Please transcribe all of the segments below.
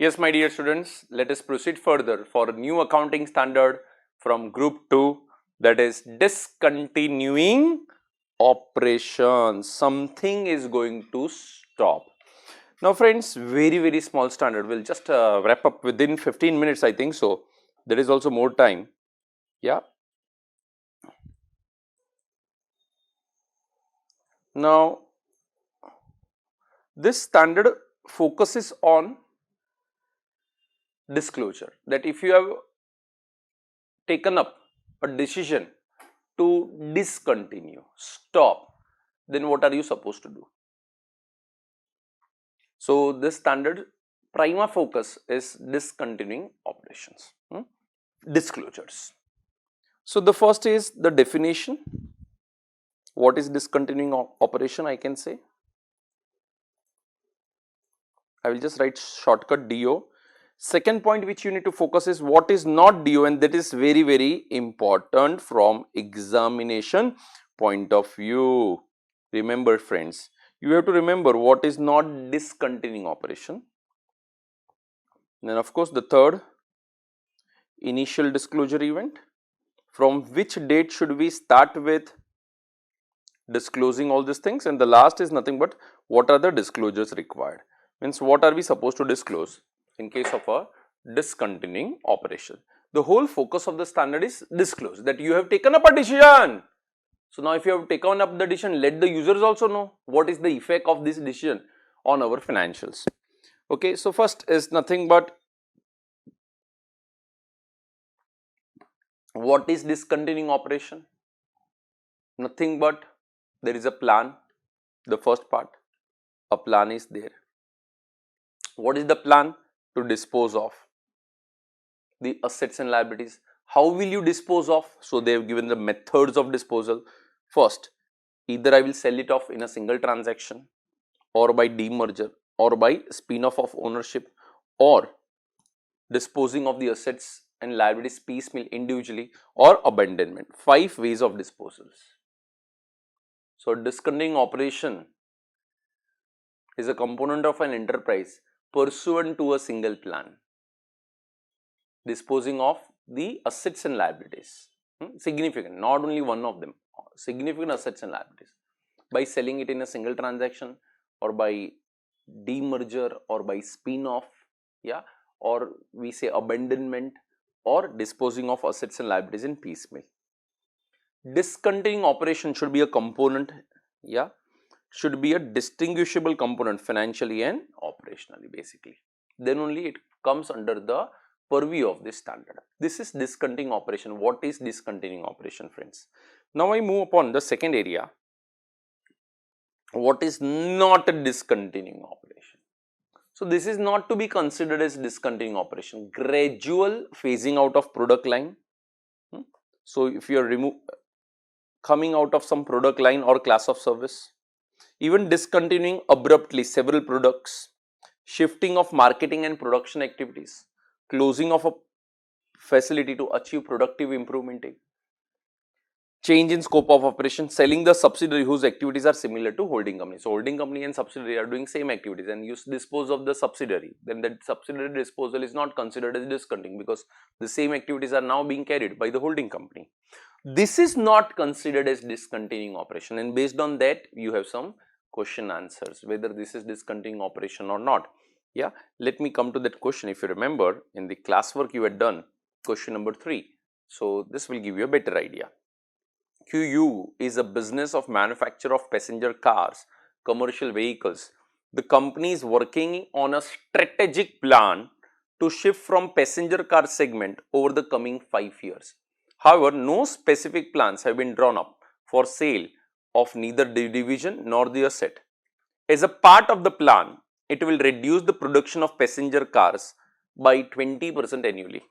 Yes, my dear students, let us proceed further for a new accounting standard from group 2, that is discontinuing operations. Something is going to stop. Now friends, very small standard. We'll just wrap up within 15 minutes, I think so. There is also more time. Yeah. Now, this standard focuses on disclosure, that if you have taken up a decision to discontinue, stop, then what are you supposed to do? So, this standard prima focus is discontinuing operations, disclosures. So, the first is the definition. What is discontinuing operation? I can say, I will just write shortcut DO. Second point which you need to focus is what is not DO, and that is very important from examination point of view. Remember friends, you have to remember what is not discontinuing operation. Then of course the third, initial disclosure event. From which date should we start with disclosing all these things, and the last is nothing but what are the disclosures required, means what are we supposed to disclose in case of a discontinuing operation. The whole focus of the standard is disclose that you have taken up a decision. So now if you have taken up the decision, let the users also know what is the effect of this decision on our financials. Okay, so first is nothing but what is discontinuing operation? Nothing but there is a plan. The first part, a plan is there. What is the plan? To dispose of the assets and liabilities. How will you dispose of? So they have given the methods of disposal. First, either I will sell it off in a single transaction, or by demerger, or by spin-off of ownership, or disposing of the assets and liabilities piecemeal individually, or abandonment. 5 ways of disposals. So discontinuing operation is a component of an enterprise pursuant to a single plan, disposing of the assets and liabilities, significant, not only one of them, significant assets and liabilities, by selling it in a single transaction, or by demerger, or by spin-off, yeah, or we say abandonment, or disposing of assets and liabilities in piecemeal. Discontinuing operation should be a component, yeah, should be a distinguishable component financially and operationally basically. Then only it comes under the purview of this standard. This is discontinuing operation. What is discontinuing operation, friends? Now I move upon the second area. What is not a discontinuing operation? So this is not to be considered as discontinuing operation. Gradual phasing out of product line. So if you are coming out of some product line or class of service, even discontinuing abruptly several products, shifting of marketing and production activities, closing of a facility to achieve productive improvement, change in scope of operation, selling the subsidiary whose activities are similar to holding company. So holding company and subsidiary are doing same activities, and you dispose of the subsidiary, then that subsidiary disposal is not considered as discontinuing because the same activities are now being carried by the holding company. This is not considered as discontinuing operation, and based on that you have some question answers whether this is discontinuing operation or not. Yeah, let me come to that question. If you remember in the classwork you had done question number 3, so this will give you a better idea. QU is a business of manufacture of passenger cars, commercial vehicles. The company is working on a strategic plan to shift from passenger car segment over the coming 5 years. However, no specific plans have been drawn up for sale of neither the division nor the asset. As a part of the plan, it will reduce the production of passenger cars by 20% annually.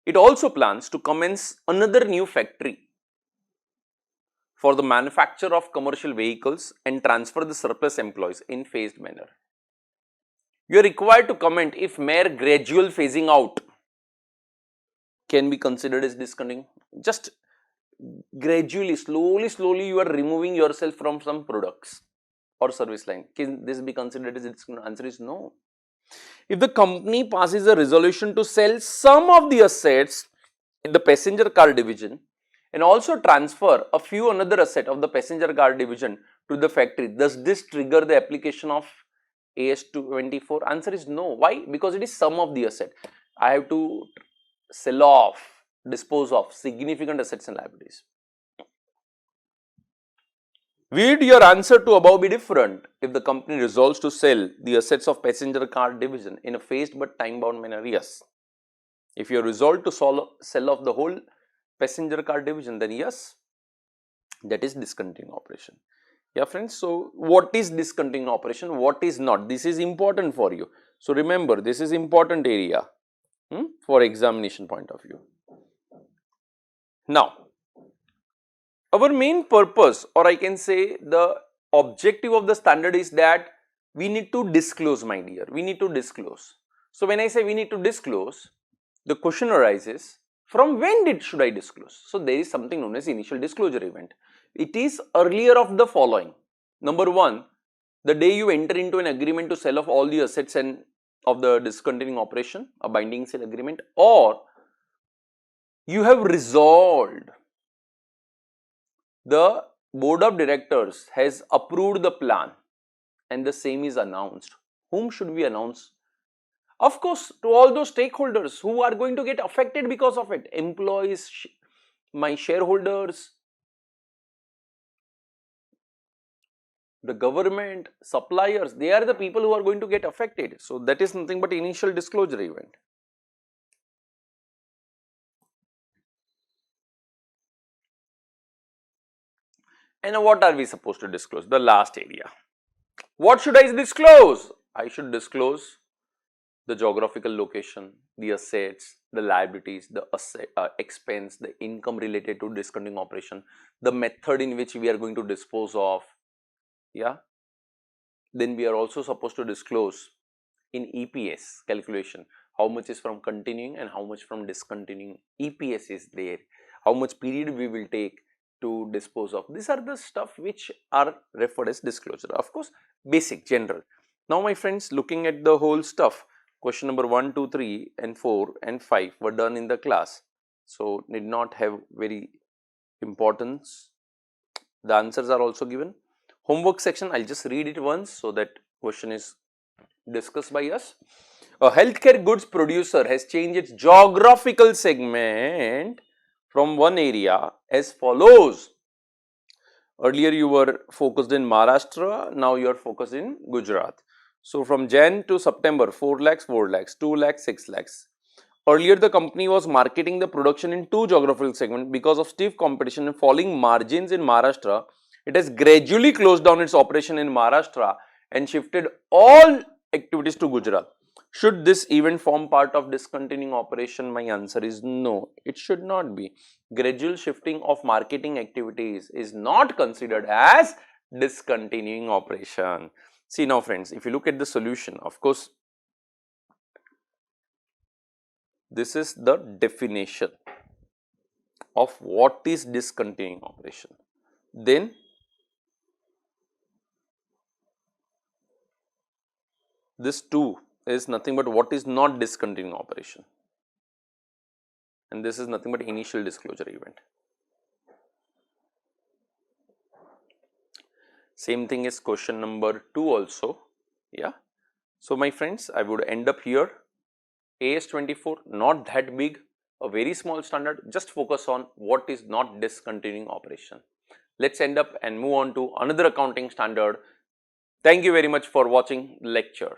It also plans to commence another new factory for the manufacture of commercial vehicles and transfer the surplus employees in phased manner. You are required to comment if mere gradual phasing out can be considered as discontinuing. Just gradually, slowly you are removing yourself from some products or service line. Can this be considered as discontinuing? Answer is no. If the company passes a resolution to sell some of the assets in the passenger car division and also transfer a few another asset of the passenger car division to the factory, does this trigger the application of AS-24? Answer is no. Why? Because it is sum of the asset. I have to sell off, dispose of significant assets and liabilities. Would your answer to above be different if the company resolves to sell the assets of passenger car division in a phased but time-bound manner? Yes. If you resolve to sell off the whole passenger car division, then yes, that is discontinuing operation. Yeah, friends. So, what is discontinuing operation? What is not? This is important for you. So, remember, this is important area for examination point of view. Now, our main purpose, or I can say the objective of the standard, is that we need to disclose, my dear. We need to disclose. So, when I say we need to disclose, the question arises, from when should I disclose? So, there is something known as initial disclosure event. It is earlier of the following. Number one, the day you enter into an agreement to sell off all the assets and of the discontinuing operation, a binding sale agreement, or you have resolved, the board of directors has approved the plan and the same is announced. Whom should we announce? Of course, to all those stakeholders who are going to get affected because of it. Employees, my shareholders, the government, suppliers, they are the people who are going to get affected. So, that is nothing but initial disclosure event. And what are we supposed to disclose? The last area. What should I disclose? I should disclose the geographical location, the assets, the liabilities, the expense, the income related to discontinuing operation, the method in which we are going to dispose of. Yeah. Then we are also supposed to disclose in EPS calculation how much is from continuing and how much from discontinuing. EPS is there, how much period we will take to dispose of. These are the stuff which are referred as disclosure. Of course, basic, general. Now, my friends, looking at the whole stuff, question number 1, 2, 3 and 4 and 5 were done in the class. So, need not have very importance. The answers are also given. Homework section, I will just read it once so that question is discussed by us. A healthcare goods producer has changed its geographical segment from one area as follows. Earlier you were focused in Maharashtra, now you are focused in Gujarat. So, from Jan to September, 4 lakhs, 4 lakhs, 2 lakhs, 6 lakhs. Earlier the company was marketing the production in 2 geographical segments. Because of stiff competition and falling margins in Maharashtra, it has gradually closed down its operation in Maharashtra and shifted all activities to Gujarat. Should this event form part of discontinuing operation? My answer is no, it should not be. Gradual shifting of marketing activities is not considered as discontinuing operation. See now, friends, if you look at the solution, of course, this is the definition of what is discontinuing operation. Then this 2 is nothing but what is not discontinuing operation, and this is nothing but initial disclosure event. Same thing is question number 2 also. Yeah. So, my friends, I would end up here. AS-24 not that big, a very small standard, just focus on what is not discontinuing operation. Let's end up and move on to another accounting standard. Thank you very much for watching lecture.